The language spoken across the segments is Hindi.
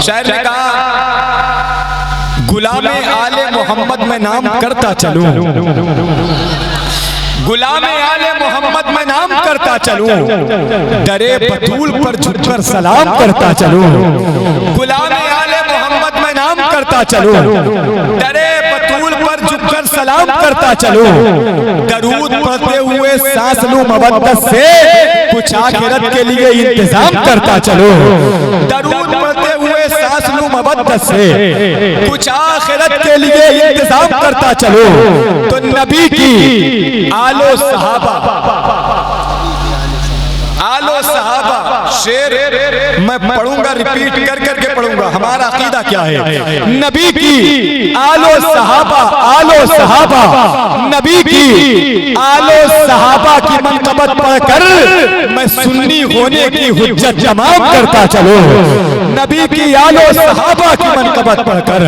शायर ने कहा, गुलाम आले मोहम्मद में नाम करता चलूं, गुलाम आले मोहम्मद में नाम करता चलूं, दरे बतूल पर झुककर सलाम करता चलूं, गुलाम आले मोहम्मद में नाम करता चलूं, दरे बतूल पर झुककर सलाम करता चलूं, दरूद पढ़ते हुए सांस लूं मवद्दत से, कुछ आखिरत के लिए इंतजाम करता चलूं, दरूद पढ़ते हुए सांस लूं मवद्दत से, कुछ आखिरत के लिए इंतजाम करता चलूं। तो नबी की आलो सहाबा, आलो सहाबा शेर मैं पढ़ूंगा, रिपीट कर करके पढ़ूंगा, हमारा अकीदा क्या है। नबी की आलो सहाबा, आलो सहाबा, नबी की आलो सहाबा की मनकबत पढ़कर मैं सुन्नी होने की हुज्जत तमाम करता चलूं, नबी की आलो सहाबा की मनकबत पढ़कर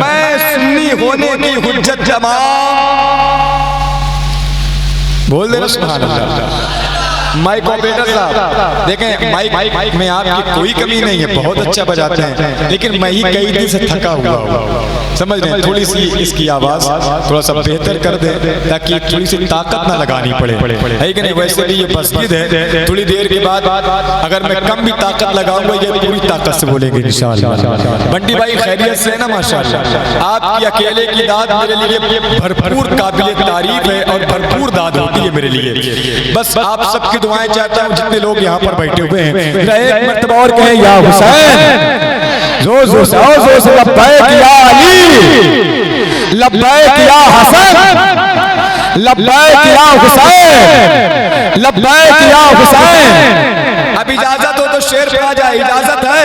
मैं सुन्नी होने की हुज्जत तमाम। बोल दे सुभान अल्लाह। माइक ऑपरेटर साहब देखें, माइक में आपकी कोई कमी नहीं है, बहुत अच्छा बजाते हैं, लेकिन मैं ही कई दिन से थका हुआ हूँ, समझ रहे हैं। थोड़ी सी इसकी आवाज़ थोड़ा सा बेहतर कर दें ताकि थोड़ी सी ताकत ना लगानी पड़े, है कि नहीं। वैसे भी ये मस्जिद है, थोड़ी देर के बाद अगर मैं कम भी ताकत लगाऊंगा ये पूरी ताकत से बोलेंगे इंशाअल्लाह। बंटी भाई खैरियत से है ना माशाअल्लाह। आपकी अकेले की दाद मेरे लिए भरपूर काबिल तारीफ है और भरपूर दाद होती है मेरे लिए। बस आप सबकी दुआएं चाहता हूं, जितने लोग यहाँ पर बैठे हुए हैं, एक मर्तबा और कहें या हुसैन, जोर जोर से और जोर से लब्बैक या अली, लब्बैक या हसन, लब्बैक या हुसैन, लब्बैक या हुसैन। अब इजाजत हो तो शेर पढ़ा जाए, इजाजत है।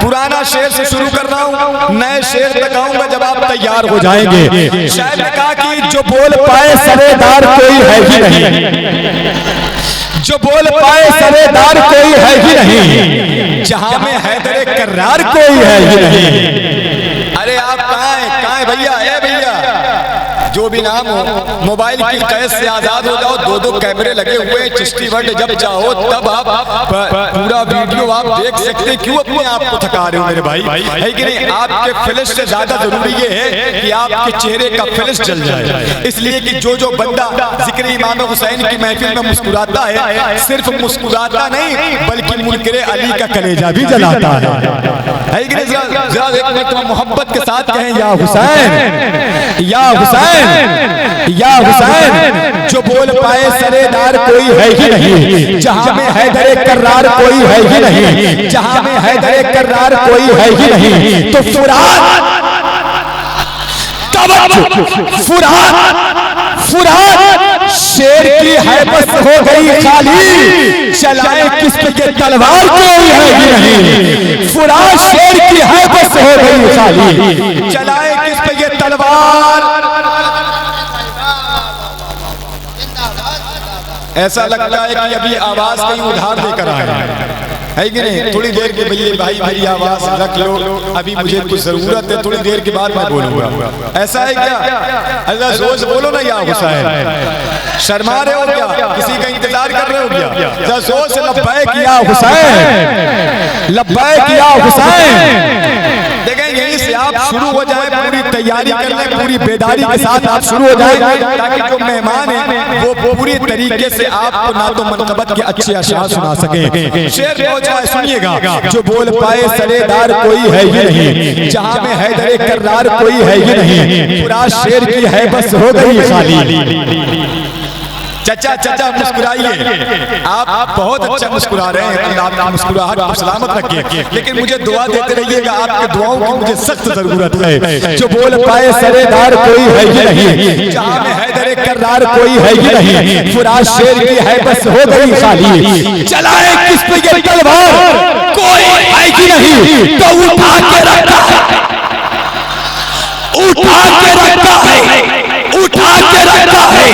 पुराना शेर से शुरू कर रहा हूँ, नए शेर तक आऊंगा जब आप तैयार हो जाएंगे। शायर ने कहा कि जो बोल पाए सरेदार कोई है ही नहीं, जो बोल पाए सरेदार कोई है ही नहीं, जहां में हैदर कर्रार कोई है ही नहीं। अरे आप कहाँ हैं भैया, है भैया, जो भी नाम हो, मोबाइल की कैद से आजाद हो जाओ। दो दो कैमरे लगे हुए हैं, चिश्ती वर्ल्ड जब चाहो तब आप पूरा वीडियो आप देख सकते। क्यों अपने आप को थका रहे हो मेरे भाई, है कि नहीं। आपके फ्लैश से ज्यादा जरूरी ये है कि आपके चेहरे का फ्लैश जल जाए, इसलिए कि जो जो बंदा जिक्र इमाम हुसैन की महफिल में मुस्कुराता है, सिर्फ मुस्कुराता नहीं बल्कि मुनकरे अली का कलेजा भी जलाता है कि नहीं। जरा एक मिनट मोहब्बत के साथ कहें या हुसैन, या हुसैन, या हुसैन। जो बोल पाए सरेदार कोई है ही नहीं, जहां में हैदर कर्रार कोई है ही नहीं, जहां में हैदर कर्रार कोई है ही नहीं। तो फुरात, फुरात, फुरात शेर की हैबत हो गई खाली, चलाए किस पे ये तलवार कोई है ही नहीं। फुरात शेर की हैबत हो गई खाली, चलाए किस पे ये तलवार। ऐसा लगता है कि अभी आवाज कहीं उधार देकर आए, है कि नहीं। थोड़ी देर के भैया भाई मेरी आवाज रख लो, अभी मुझे कुछ जरूरत है, थोड़ी देर के बाद मैं बोलूंगा। ऐसा है क्या? अल्लाह सोच बोलो ना या हुसैन। शर्मा रहे हो क्या? किसी का इंतजार कर रहे हो क्या? सोच लब्बैक या हुसैन, लब्बैक या हुसैन। देखें यहीं से आप शुरू हो जाए, पूरी तैयारी कर लें, पूरी बेदारी के साथ आप शुरू हो जाए, ताकि जो मेहमान है वो पूरी तरीके से आपको ना तो मनकबत के अच्छे अशार सुना सके। शेर हो जाए, सुनिएगा। जो बोल पाए सरेदार कोई है ही नहीं, जहां में हैदर कर्रार कोई है ही नहीं। पूरा शेर की है बस हो गई खाली। चचा चचा मुस्कुराइए, आप बहुत अच्छा मुस्कुरा रहे हैं, अल्लाह आपकी मुस्कुराहट को सलामत रखे। लेकिन मुझे दुआ देते रहिएगा, आपके दुआओं की मुझे सख्त जरूरत है। जो बोल पाए सरेदार कोई है ही नहीं, जहां में हैदर कर्रार कोई है ही नहीं। फुरात शेर की है बस हो गई खाली, चलाए किस पे ये तलवार कोई है ही नहीं। तो उठा के रखा है, उठा के रखा है, उठा के रखा है।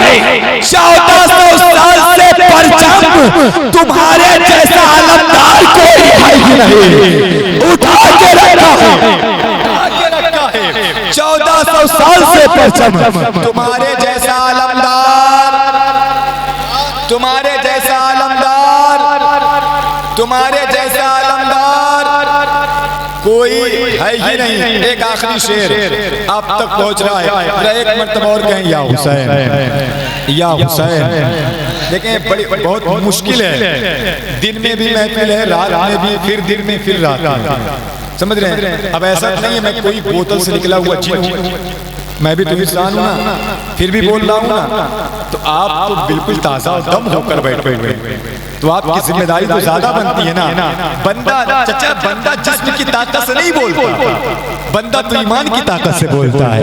1400 साल से परचम तुम्हारे जैसा अलमदार कोई है ही नहीं। उठा के रखा है, उठा के रखा है। 1400 साल से परचम तुम्हारे जैसा अलमदार, तुम्हारे जैसा, तुम्हारे जैसा, तुम्हारे जैसा, तुम्हारे जैसा, तुम्हारे जैसा, तुम्हारे जैसा, तुम्हारे जैसा, तुम्हारे जैसा, तुम्हारे जैसा, तुम्हारे जैसा, तुम्हारे जैसा, तुम्हारे जैसा, तुम्हारे जैसा, तुम्हारे जैसा, तुम्हारे जैसा, तुम्हारे जैसा, तुम्हारे जैसा, तुम्हारे जैसा, तुम्हारे जैसा, कोई है ही नहीं। एक आखिरी शेर आप तक पहुंच रहा है, एक मर्तबा और कहें या हुसैन या हुसैन। देखें बड़ी बहुत मुश्किल है, दिन में भी महफिल है, रात में भी, फिर दिन में फिर रात में, समझ रहे हैं। अब ऐसा नहीं है मैं कोई बोतल से निकला हुआ जिन हूं, मैं भी तो इंसान हूं ना, फिर भी बोल रहा हूं ना। तो आप तो बिल्कुल ताजा दम होकर बैठे हुए, तो आपकी जिम्मेदारी तो ज्यादा बनती है ना। बंदा चचा, बंदा जिस्म की ताकत से नहीं बोलता, बंदा तो ईमान की ताकत से बोलता है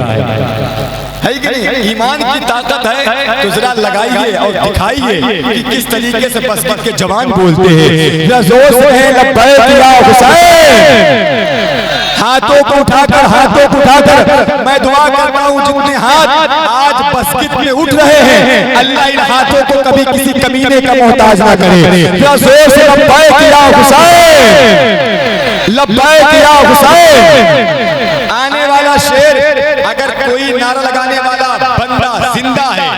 कि नहीं? ईमान की ताकत है तो जरा लगाइए और दिखाइए कि किस तरीके से बसमत के जवान बोलते हैं। जोर से है लब्बैक या हुसैन, हाथों को उठाकर मैं दुआ करता हूँ जितने हाथ आज बसकित में उठ रहे हैं, अल्लाह इन हाथों को कभी किसी कमीने का मोहताज ना करे। जोर से लब्बैक या हुसैन, लब्बैक या हुसैन। आने वाला शेर अगर कोई नारा लगाने वाला बंदा जिंदा है,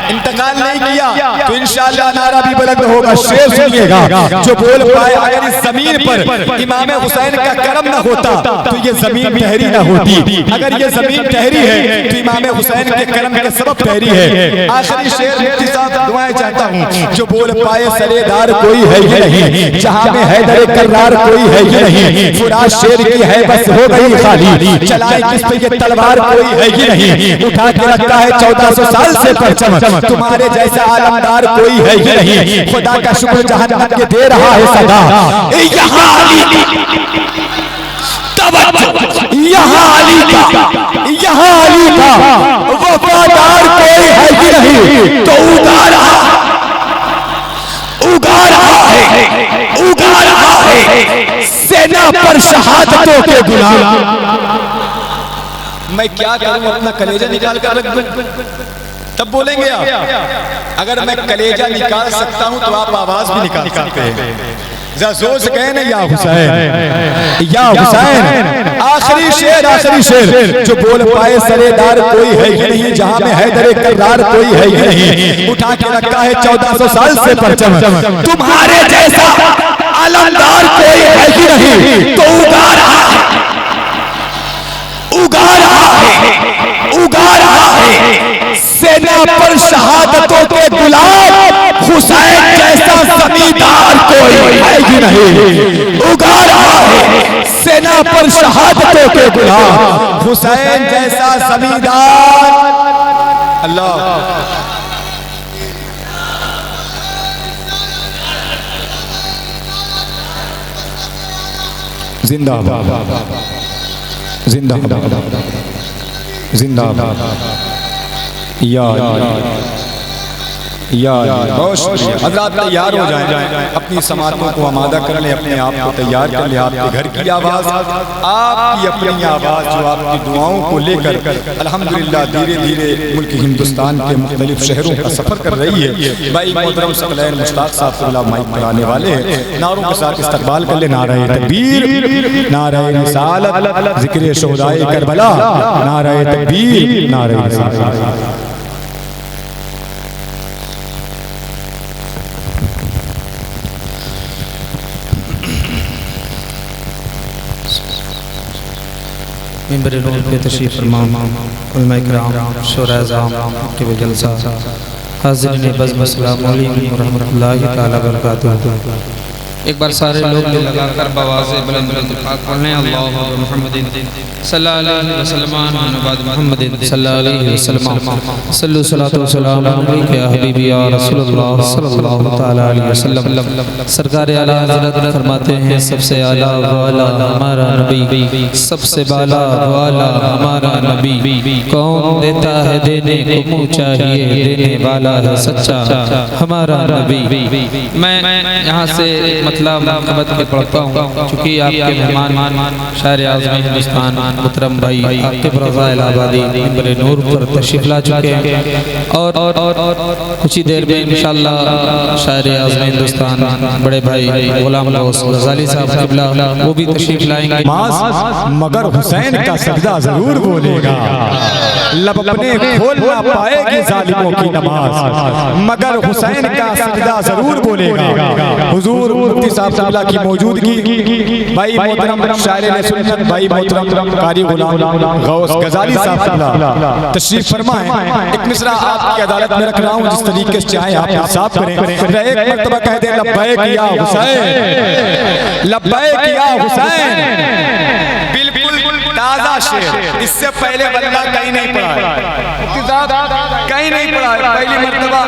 इंतकाल नहीं किया, तो इंशाअल्लाह नारा भी बुलंद होगा। शेर सुनिएगा जो बोल पाए। अगर इस जमीन पर इमाम हुसैन का करम न होता तो ये जमीन ठहरी न होती, अगर ये जमीन ठहरी है तो इमाम हुसैन के करम के सबब ठहरी है। आखिरी शेर मुफ्ती साहब दुआएं चाहता हूँ, जो बोल पाए सरेदार कोई है ही नहीं, जहां में हैदर करार कोई है ही नहीं, फुरात शेर की है बस हो गई खाली, चलाए किस पे ये तलवार कोई है ही नहीं, उठा के रखा है 1400 साल से परचम, तुम्हारे जैसा आलमदार कोई है ही नहीं, खुदा का शुक्र जहां के दे रहा है सदा। यहाँ अली का वफादार कोई है ही नहीं, तो उगा रहा है सेना पर शहादतों के गुलाम। मैं क्या करूं, अपना कलेजा निकाल कर रख दूं, तब बोलेंगे आप। अगर मैं कलेजा निकाल सकता हूं तो आप आवाज भी निकाल सकते हैं। जोर से कहें ना या हुसैन, या हुसैन। आखिरी शेर जो बोल पाए सरेदार कोई है ही नहीं, जहां में हैदर करार कोई है ही नहीं, उठा के रखा है 1400 साल से परचम, तुम्हारे जैसा आलमदार कोई है ही नहीं, तो उगा रहा है सेना पर शहादतों के गुलाम, हुसैन जैसा जमींदार कोई है ही नहीं, उगा रहा है सेना पर शहादतों के गुलाम, हुसैन जैसा जमींदार। अल्लाह जिंदाबाद, जिंदाबाद, जिंदाबाद। या हज़रात तैयार हो जाएं, अपनी समातों को आमादा कर लें, अपने आप को तैयार कर लें। आपके घर की आवाज़, आपकी अपनी आवाज़, जो आपकी दुआओं को लेकर अल्हम्दुलिल्लाह धीरे धीरे मुल्क हिंदुस्तान के मुख्तलिफ शहरों का सफ़र कर रही है। भाई मोहतरम सकलैन मुश्ताक साहब माइक कराने वाले हैं, नारों के साथ इस्तकबाल कर ले। नारे तकबीर, नारे रिसालत, ज़िक्र शुहदाए करबला, नारे तकबीर, नारे रिसालत। मिंबर नूर पे तशरीफ़ फरमा, उलमा इकराम, शुहरा-ए-आज़म के जलसा, हाज़िरीन बज़्म अस्सलामु अलैकुम व रहमतुल्लाहि तआला व बरकातुहू। एक बार सारे लोग मिल लगाकर बवाज़े बुलंद दुआ पढ़ने, अल्लाहु मुहम्मदिन सल्लल्लाहु अलैहि वसल्लम बाद मुहम्मदिन सल्लल्लाहु अलैहि वसल्लम सल्लु सलातो व सलाम अलैका या हबीबी या रसूलुल्लाह सल्लल्लाहु तआला अलैहि वसल्लम। सरकार आला हज़रत फरमाते हैं, सबसे आला वाला हमारा नबी, सबसे बाला वाला हमारा नबी। कौन देता है देने को मुँह चाहिए, देने वाला है सच्चा हमारा नबी। मैं यहाँ से मतलब मुहब्बत के पढ़ता हूँ, चूँकि आपके मेहमान शायर आज़म हिंदुस्तान मुहतरम भाई आतिफ रज़ा इलाहाबादी मिंबर नूर पर तशरीफ़ ला चुके हैं, और कुछ ही देर में इंशाअल्लाह शायर आज़म हिंदुस्तान बड़े भाई गुलाम गज़ाली साहब क़िबला वो भी तशरीफ़ लाएंगे। मगर हुसैन का सजदा जरूर बोलेगा, लब अपने खोल ना पाएगी जालिमों की नमाज, मगर हुसैन का सजदा जरूर बोलेगा। हुजूर मुफ्ती साहब क़िबला की मौजूदगी, भाई मोहतरम शायर सुन्नत भाई मोहतरम कारी गुलाम गौस गजाली साहब क़िबला तशरीफ फरमा है। एक मिसरा आपकी अदालत में रख रहा हूँ, जिस तरीके से चाहे आप इंसाफ करें। एक मर्तबा कह दे लब्बैक या हुसैन, लब्बैक या हुसैन, बिल्कुल ताजा शेर, इससे पहले बंदा कहीं नहीं पड़ा है, कहीं नहीं पड़ा है। पहली मर्तबा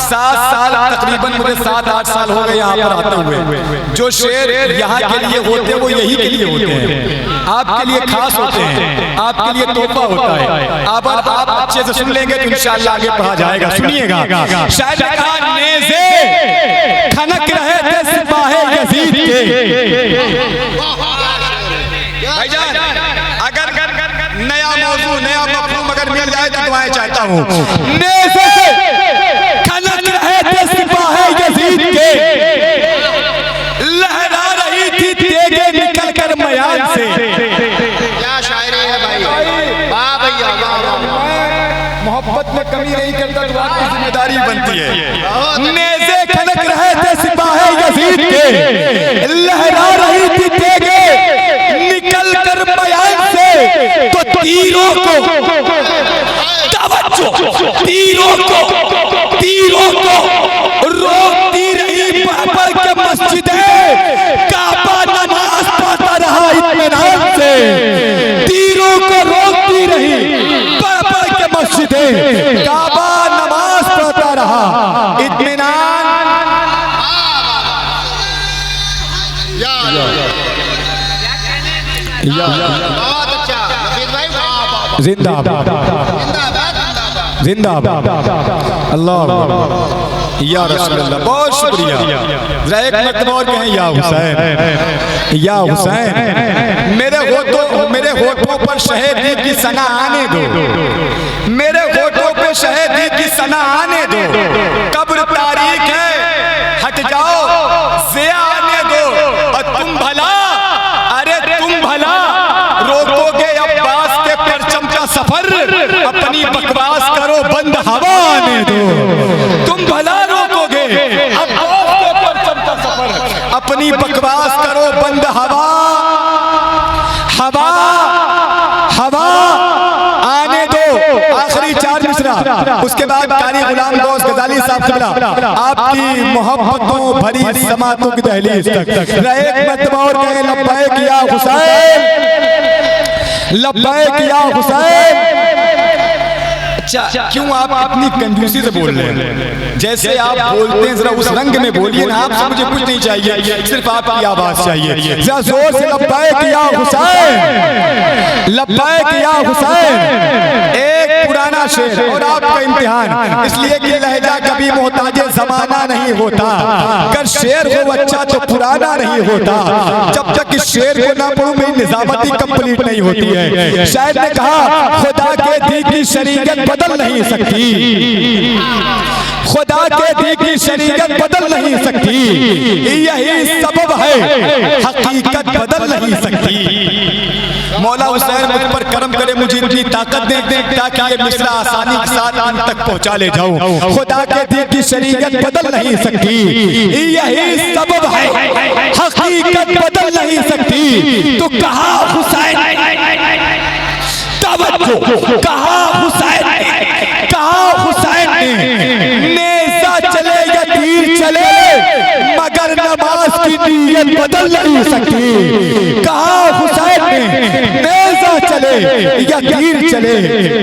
7 साल तकरीबन मुझे 7-8 साल हो गए यहाँ पर आते हुए। जो शेर यहाँ के लिए होते हैं वो यही के लिए होते हैं, आपके लिए खास होते हैं, आपके लिए तोहफा होता है। अब आप अच्छे से सुन लेंगे तो इंशाअल्लाह आगे पढ़ा जाएगा। सुनिएगा, शायद कहा नेज़े खनक रहे थे सिपाहे यजीद के। भाईजान अगर नया मौजू नया मफहूम अगर मिल जाए तो दुआएं चाहता हूँ। नेज़े खनक रहे थे सिपाहे यजीद के, लहरा रही थी तेगे निकल कर मयान से। क्या शायरी है भाई, वाह भैया वाह। मोहब्बत में कमी नहीं करता तो आपकी जिम्मेदारी बनती है। नेज़े खनक रहे थे सिपाहे यजीद के, लहरा रही थी तेगे निकल कर बयान से, तो तीरों को तवज्जो, तीरों को रोकती रही बाबर के मस्जिदें, काबा नमाज पढ़ता रहा इत्मीनान से। तीरों को रोकती रही बाबर के मस्जिदें, काबा नमाज पढ़ता रहा इत्मीनान। बहुत अच्छा हफीज भाई, वाह जिंदाबाद जिंदाबाद अल्लाह या रसूल अल्लाह। बहुत शुक्रिया। जरा एक मर्तबा और कहें या हुसैन, या हुसैन। मेरे होठों पर शहीदी की सना आने दो, मेरे होठों पे शहीदी की सना आने दो। कब्र तारीख है हट जाओ ज़िया आने दो। और तुम भला, अरे तुम भला रोकोगे अब्बास के परचम का सफर, अपनी बकवास करो बंद हवा आने दो। तुम भला रोकोगे अब्बास के परचम का सफर, अपनी बकवास करो बंद हवा आने दो। आखिरी 4 मिसरा, उसके बाद कारी गुलाम गौस गजाली साहब क़िबला आपकी मोहब्बतों भरी समातों की दहलीज तक। एक मर्तबा और कहे लब्बैक या हुसैन, लब्बैक या हुसैन। अच्छा, क्यों आप अपनी कंजूसी से बोल रहे हैं? जैसे आप बोलते हैं जरा उस रंग में बोलिए ना। आपसे मुझे कुछ नहीं चाहिए, सिर्फ आपकी आवाज चाहिए। जरा जोर से लब्बैक या हुसैन, लब्बैक या हुसैन। एक पुराना शेर और आपका इम्तिहान, इसलिए कि लहजा कभी मोहताजे जमाना नहीं होता। अगर शेर हो अच्छा तो पुराना नहीं होता। जब तक इस शेर को ना पढ़ूं मेरी निजामत ही कंप्लीट नहीं होती है। शायद ने कहा खुदा के दी की शरीयत बदल नहीं सकती, खुदा के दी की शरीयत बदल नहीं सकती, यही सबब है हकीकत बदल नहीं सकती। मौला हुसैन मुझ पर करम करे, मुझे इतनी ताकत दे ताकि ये मिसरा आसानी के साथ अन तक पहुंचा ले जाऊं। खुदा के दी की शरीयत बदल नहीं सकती, यही सबब है हकीकत बदल नहीं सकती। तो कहा हुसैन, तवज्जो, कहा हुसैन ने नेज़ा चले या तीर चले, मगर नमाज की नीयत बदल नहीं सकती। कहा हुसैन ने नेज़ा चले या तीर चले,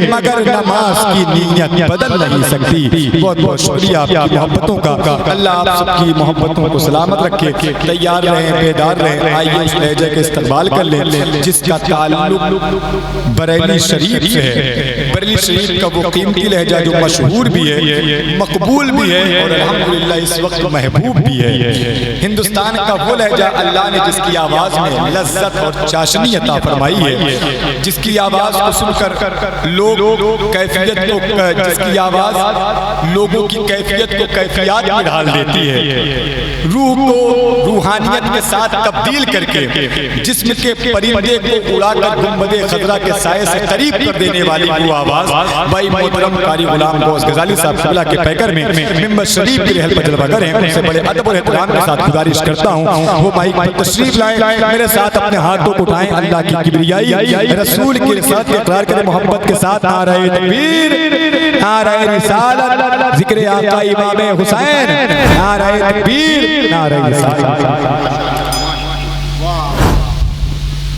मगर नमाज की नीयत बदल नहीं सकती। बहुत बहुत शुक्रिया आपकी मोहब्बतों का। अल्लाह आप सबकी मोहब्बतों को सलामत रखे। तैयार रहें, बेदार रहें। आइए उस लहजे के इस्तेमाल कर लें जिसका ताल्लुक बरेली शरीफ से है। बरेली शरीफ का वो कीमती लहजा जो मशहूर भी है, मकबूल भी है और अल्हम्दुलिल्लाह इस वक्त महबूब भी है। हिंदुस्तान का वो लहजा अल्लाह ने जिसकी आवाज़ में लज्जत और चाशनी अता फरमाई है, जिसकी आवाज को सुनकर लोग कैफियत को, जिसकी आवाज लोगों की कैफियत को कैफियत में ढाल देती है, रूह को रूहानियत के साथ तब्दील करके जिस्म के परिंदे को उड़ाकर गुंबदे खजरा के साए से करीब कर देने वाली वो आवाज भाई मोहतरम कारी गुलाम गौस गजाली साहब किबला के पैकर में मिंबर शरीफ की रहल पर जलवागर हैं। उनसे बड़े अदब और एहतराम के साथ गुजारिश करता हूं वो माइक पर तशरीफ लाएं, मेरे साथ अपने हाथों को उठाएं, अल्लाह की किबरियाई रसूल की रिसालत के इकरार करें, मोहब्बत के साथ नारे तकबीर, नारे रिसालत, जिक्र आका इमाम हुसैन, नारे तकबीर, नारे रिसालत।